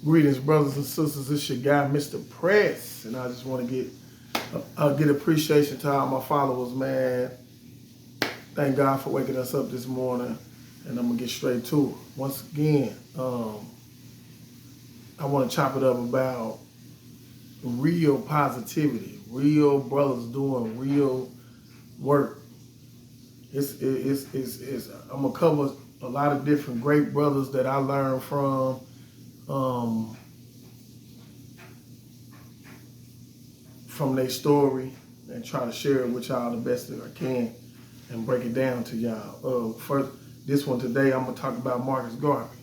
Greetings, brothers and sisters. It's your guy, Mr. Press, and I just want to get appreciation to all my followers, man. Thank God for waking us up this morning, and I'm gonna get straight to it. Once again, I want to chop it up about real positivity, real brothers doing real work. I'm gonna cover a lot of different great brothers that I learned from. From their story and try to share it with y'all the best that I can and break it down to y'all. First, this one today, I'm gonna talk about Marcus Garvey.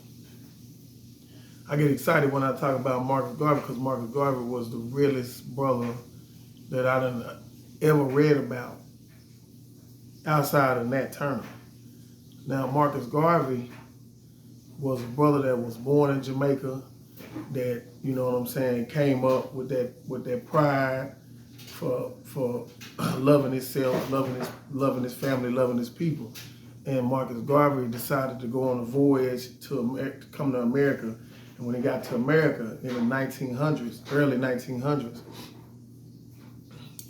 I get excited when I talk about Marcus Garvey because Marcus Garvey was the realest brother that I done ever read about outside of Nat Turner. Now, Marcus Garvey was a brother that was born in Jamaica that, you know what I'm saying, came up with that pride for loving himself, loving his family, loving his people. And Marcus Garvey decided to go on a voyage to come to America. And when he got to America in the 1900s, early 1900s,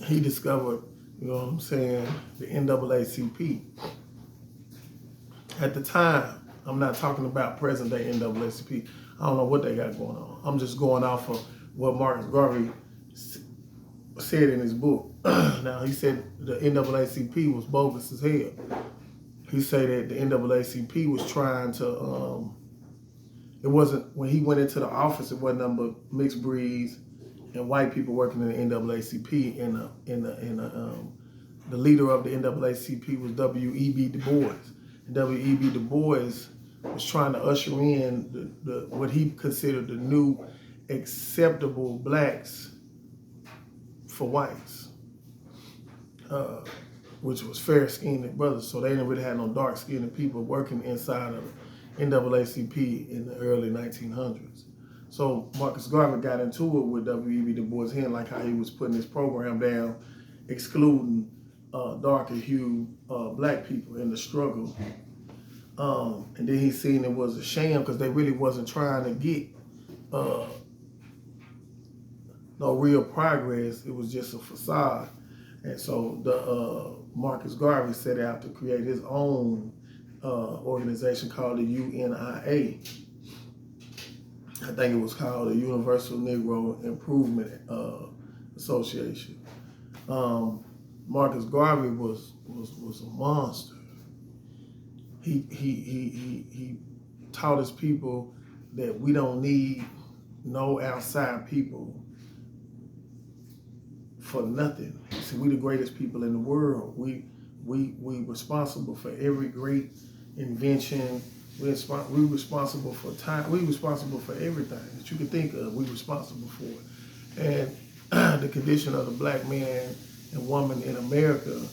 he discovered, you know what I'm saying, the NAACP. At the time, I'm not talking about present day NAACP. I don't know what they got going on. I'm just going off of what Marcus Garvey said in his book. Now, he said the NAACP was bogus as hell. He said that the NAACP was trying to, it wasn't, when he went into the office, it wasn't nothing but mixed breeds and white people working in the NAACP, and the leader of the NAACP was W.E.B. Du Bois. And W.E.B. Du Bois was trying to usher in what he considered the new acceptable blacks for whites, which was fair-skinned brothers. So they didn't really have no dark-skinned people working inside of NAACP in the early 1900s. So Marcus Garvey got into it with W.E.B. Du Bois, like how he was putting his program down, excluding darker-hued black people in the struggle. And then he seen it was a sham because they really wasn't trying to get no real progress. It was just a facade. And so the Marcus Garvey set out to create his own organization called the UNIA. I think it was called the Universal Negro Improvement Association. Marcus Garvey was a monster. He taught his people that we don't need no outside people for nothing. See, we the greatest people in the world. We responsible for every great invention. We responsible for time. We responsible for everything that you can think of. We responsible for it. And the condition of the black man and woman in America,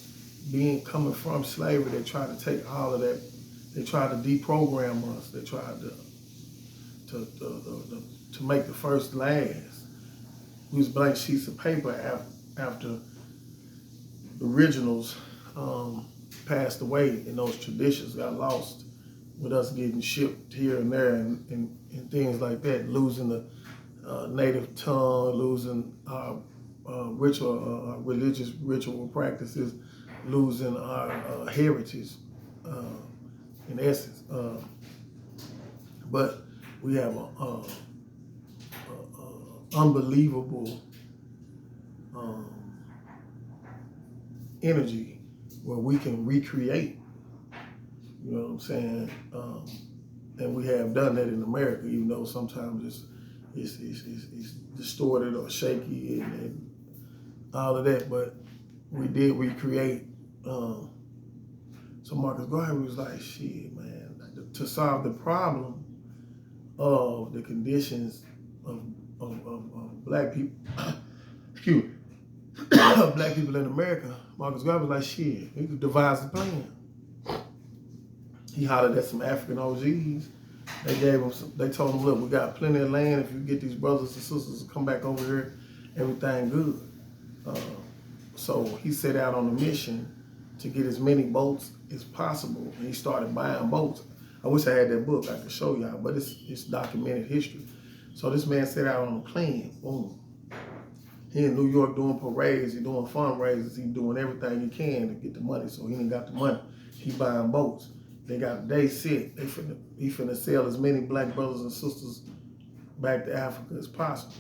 coming from slavery, they tried to take all of that. They tried to deprogram us. They tried to make the first last. We was blank sheets of paper after the originals passed away, and those traditions got lost with us getting shipped here and there and things like that, losing the native tongue, losing our religious ritual practices, losing our heritage in essence. But we have a unbelievable energy where we can recreate, you know what I'm saying? And we have done that in America, even though sometimes it's distorted or shaky and all of that, but we did recreate. So Marcus Garvey was like, shit, man, to solve the problem of the conditions of black people, excuse me, black people in America, Marcus Garvey was like, shit, he could devise the plan. He hollered at some African OGs. They told him, look, we got plenty of land. If you get these brothers and sisters to come back over here, everything good. So he set out on a mission to get as many boats as possible. And he started buying boats. I wish I had that book I could show y'all, but it's documented history. So this man set out on a plan. Boom. He in New York doing parades, he doing fundraisers, he doing everything he can to get the money. So he ain't got the money. He buying boats. They got day set. He finna sell as many black brothers and sisters back to Africa as possible.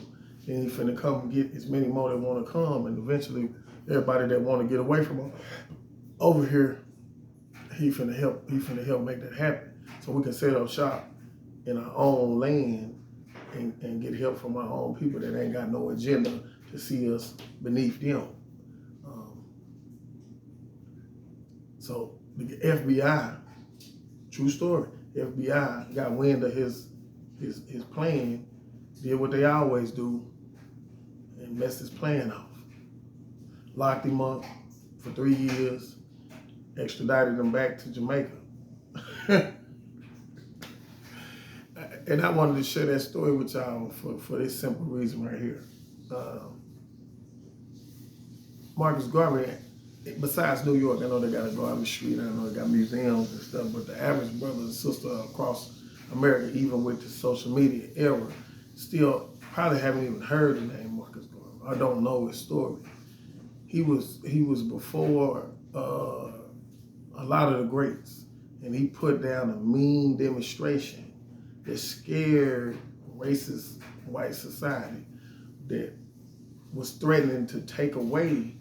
Then he finna come and get as many more that want to come, and eventually everybody that want to get away from him over here, he finna help make that happen. So we can set up shop in our own land and get help from our own people that ain't got no agenda to see us beneath them. So the FBI, true story, FBI got wind of his plan, did what they always do, and messed his plan off. Locked him up for 3 years, extradited him back to Jamaica. And I wanted to share that story with y'all for this simple reason right here. Marcus Garvey, besides New York, I know they got a Garvey Street, I know they got museums and stuff, but the average brother and sister across America, even with the social media era, still probably haven't even heard the name Marcus Garvey. I don't know his story. He was before a lot of the greats, and he put down a mean demonstration that scared racist white society, that was threatening to take away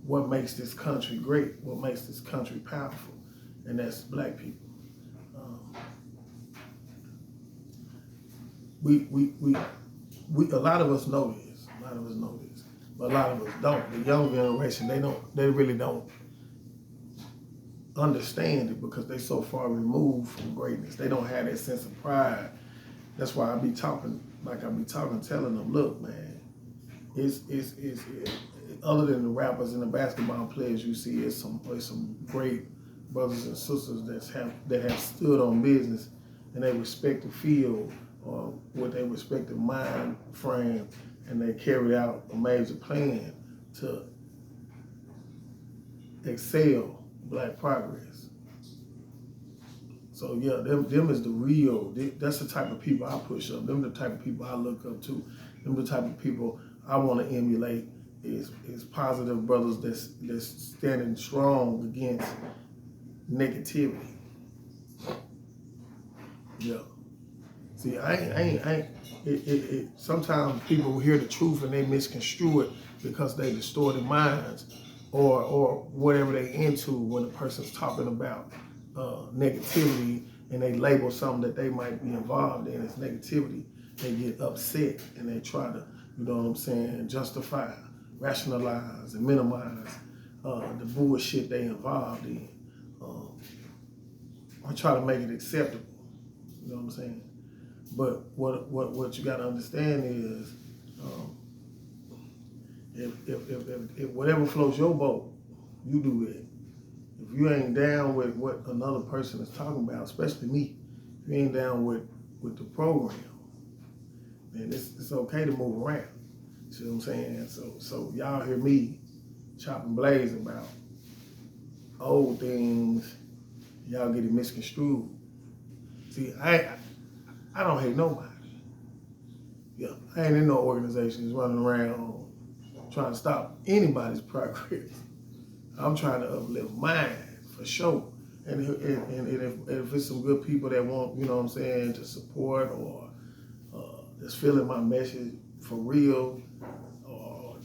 what makes this country great, what makes this country powerful, and that's black people. We a lot of us know this. A lot of us know this, but a lot of us don't. The young generation, they really don't understand it because they so far removed from greatness. They don't have that sense of pride. That's why I be talking like I be talking, telling them, look, man, it's other than the rappers and the basketball players you see, it's some great brothers and sisters that have stood on business and they respect the field or what they respect the mind frame, and they carry out a major plan to excel black progress. So yeah, them is the real, that's the type of people I push up. Them the type of people I look up to. Them the type of people I want to emulate is positive brothers that's standing strong against negativity. Yeah. See, sometimes people hear the truth and they misconstrue it because they distorted minds or whatever they into when a person's talking about negativity and they label something that they might be involved in as negativity. They get upset and they try to, you know what I'm saying, justify, rationalize, and minimize the bullshit they involved in. Or try to make it acceptable. You know what I'm saying? But what you got to understand is, if whatever floats your boat, you do it. If you ain't down with what another person is talking about, especially me, if you ain't down with the program, then it's okay to move around. See what I'm saying? So y'all hear me chopping blades about old things, y'all get it misconstrued. See, I don't hate nobody. Yeah, I ain't in no organizations running around trying to stop anybody's progress. I'm trying to uplift mine for sure. And if it's some good people that want, you know what I'm saying, to support or that's feeling my message for real,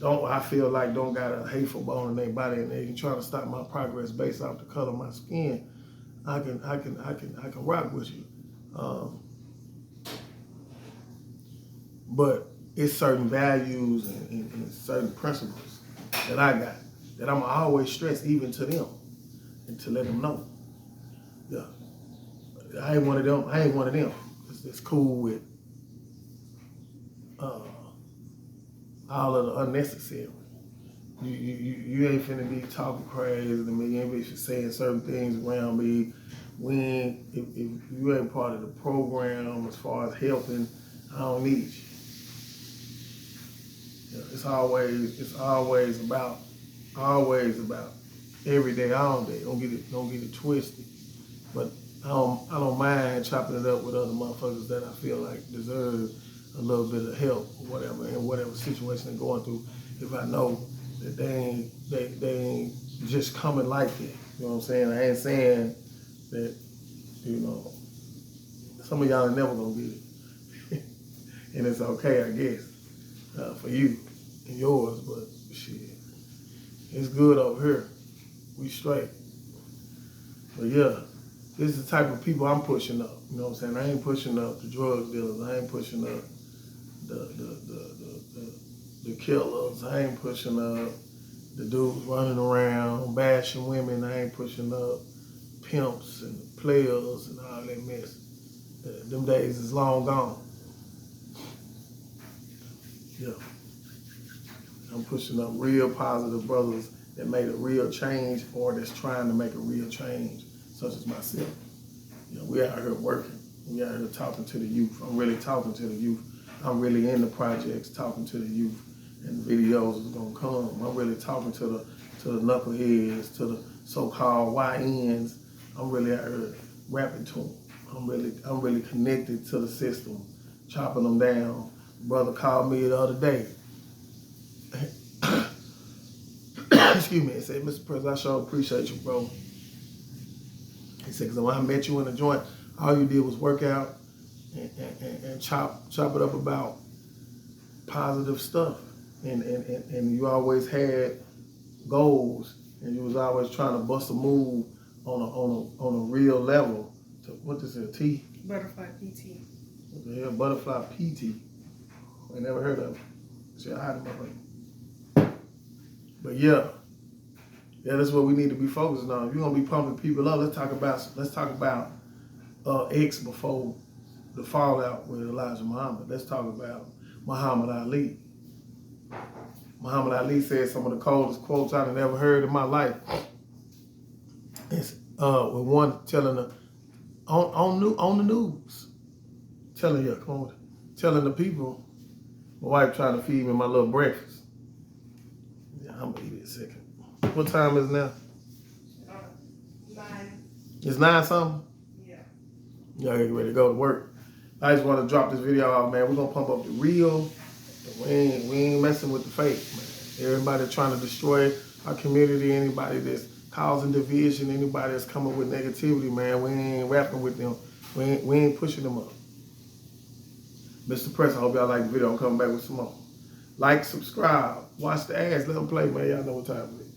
or I feel like don't got a hateful bone in their body and they trying to stop my progress based off the color of my skin, I can rock with you. But it's certain values and certain principles that I got that I'm always stress even to them and to let them know. Yeah, I ain't one of them. It's cool with all of the unnecessary. You ain't finna be talking crazy to me. You ain't be saying certain things around me. If you ain't part of the program as far as helping, I don't need you. Yeah, it's always about every day, all day. Don't get it twisted. But I don't mind chopping it up with other motherfuckers that I feel like deserve a little bit of help or whatever in whatever situation they're going through. If I know that they ain't just coming like that. You know what I'm saying? I ain't saying that, you know, some of y'all are never gonna get it. And it's okay, I guess, for you and yours, but shit, it's good over here. We straight. But yeah, this is the type of people I'm pushing up. You know what I'm saying? I ain't pushing up the drug dealers. I ain't pushing up the killers. I ain't pushing up the dudes running around bashing women. I ain't pushing up pimps and players and all that mess. Them days is long gone. Yeah. I'm pushing up real positive brothers that made a real change or that's trying to make a real change, such as myself. You know, we out here working. We out here talking to the youth. I'm really talking to the youth. I'm really in the projects talking to the youth, and the videos is gonna come. I'm really talking to the knuckleheads, to the so-called YNs. I'm really out here rapping to them. I'm really connected to the system, chopping them down. Brother called me the other day. Excuse me, and said, Mr. President, I sure appreciate you, bro. He said, because when I met you in the joint, all you did was work out and chop it up about positive stuff. And you always had goals, and you was always trying to bust a move on a real level. So what is it, T? Butterfly PT. What the hell, Butterfly PT? I never heard of it. Shit, I had my brain. But yeah, that's what we need to be focusing on. If you're gonna be pumping people up, let's talk about X before the fallout with Elijah Muhammad. Let's talk about Muhammad Ali. Muhammad Ali said some of the coldest quotes I've ever heard in my life. It's with one telling on the news, telling the people, my wife trying to feed me my little breakfast. Yeah, I'm gonna eat it in a second. What time is it now? 9. It's 9 something? Yeah. Y'all get ready to go to work. I just want to drop this video off, man. We're gonna pump up the real. We ain't messing with the fake, man. Everybody trying to destroy our community, anybody that's causing division, anybody that's coming with negativity, man, we ain't rapping with them. We ain't pushing them up. Mr. Press, I hope y'all like the video. I'm coming back with some more. Like, subscribe, watch the ads, let them play, man. Y'all know what time it is.